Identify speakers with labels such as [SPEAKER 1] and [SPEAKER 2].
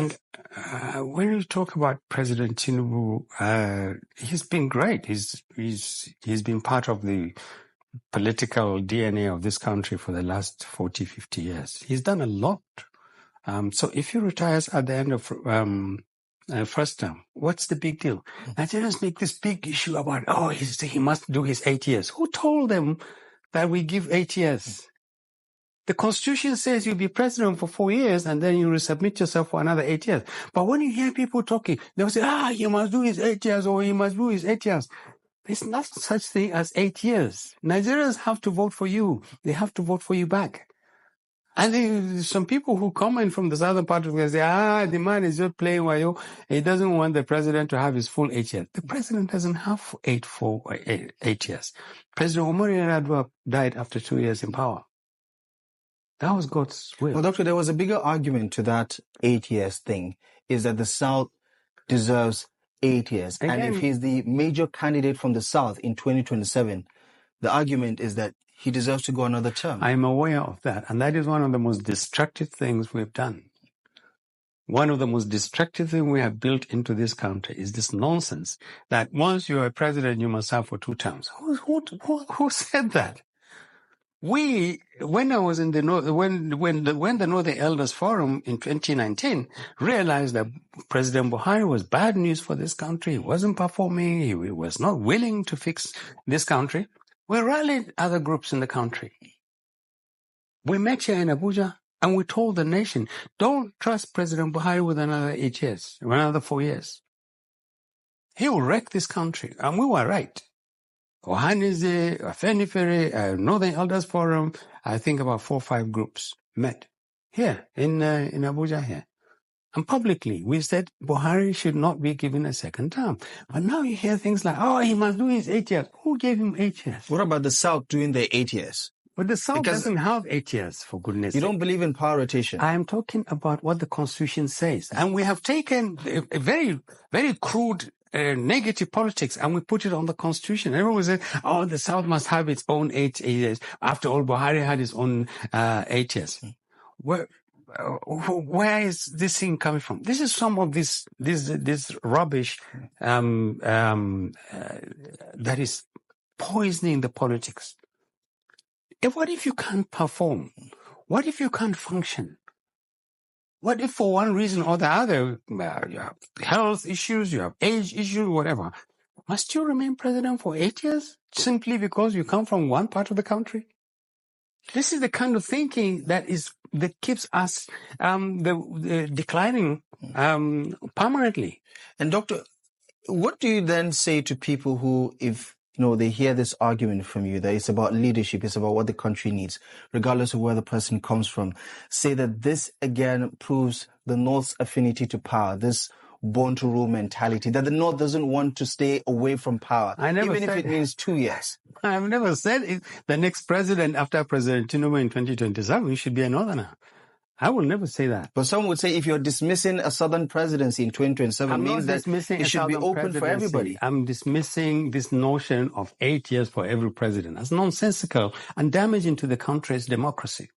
[SPEAKER 1] And when you talk about President Tinubu, he's been great. He's been part of the political DNA of this country for the last 40, 50 years. He's done a lot. So if he retires at the end of first term, what's the big deal? Nigerians make this big issue about, he must do his 8 years. Who told them that we give 8 years? The Constitution says you'll be president for 4 years and then you will submit yourself for another 8 years. But when you hear people talking, they'll say, he must do his 8 years or he must do his 8 years. There's not such thing as 8 years. Nigerians have to vote for you. They have to vote for you back. And then some people who comment from the southern part of the say, the man is just playing wayo. He doesn't want the president to have his full 8 years. The president doesn't have 8 years. President Umar Yar'Adua died after 2 years in power. That was God's will.
[SPEAKER 2] Well, Doctor, there was a bigger argument to that 8 years thing, is that the South deserves 8 years.
[SPEAKER 1] Again,
[SPEAKER 2] and if he's the major candidate from the South in 2027, the argument is that he deserves to go another term.
[SPEAKER 1] I'm aware of that. And that is one of the most destructive things we've done. One of the most destructive things we have built into this country is this nonsense that once you're a president, you must serve for 2 terms. Who said that? When I was in the when the Northern Elders Forum in 2019 realized that President Buhari was bad news for this country, he wasn't performing, he was not willing to fix this country, we rallied other groups in the country. We met here in Abuja and we told the nation, don't trust President Buhari with another 8 years, or another 4 years. He will wreck this country, and we were right. Ohanize, Afenifere, Northern Elders Forum, I think about 4 or 5 groups met here in Abuja here. And publicly, we said Buhari should not be given a second term. But now you hear things like, he must do his 8 years. Who gave him 8 years?
[SPEAKER 2] What about the South doing their 8 years?
[SPEAKER 1] But the South doesn't have 8 years, for goodness sake.
[SPEAKER 2] You don't believe in power rotation? I
[SPEAKER 1] am talking about what the Constitution says. And we have taken a very, very crude negative politics and we put it on the Constitution. Everyone says, the South must have its own 8 years. After all, Buhari had his own 8 years. Where is this thing coming from? This is some of this rubbish that is poisoning the politics. What if you can't perform? What if you can't function? What if for one reason or the other, you have health issues, you have age issues, whatever, must you remain president for 8 years simply because you come from one part of the country? This is the kind of thinking that keeps us declining permanently.
[SPEAKER 2] And Doctor, what do you then say to people who, if they hear this argument from you that it's about leadership, it's about what the country needs, regardless of where the person comes from, say that this again proves the North's affinity to power, this born to rule mentality, that the North doesn't want to stay away from power, even if it means 2 years?
[SPEAKER 1] I've never said the next president after President Tinubu in 2027 should be a Northerner. I will never say that.
[SPEAKER 2] But some would say if you're dismissing a Southern presidency in 2027, means that it should be open for everybody.
[SPEAKER 1] I'm dismissing this notion of 8 years for every president. That's nonsensical and damaging to the country's democracy.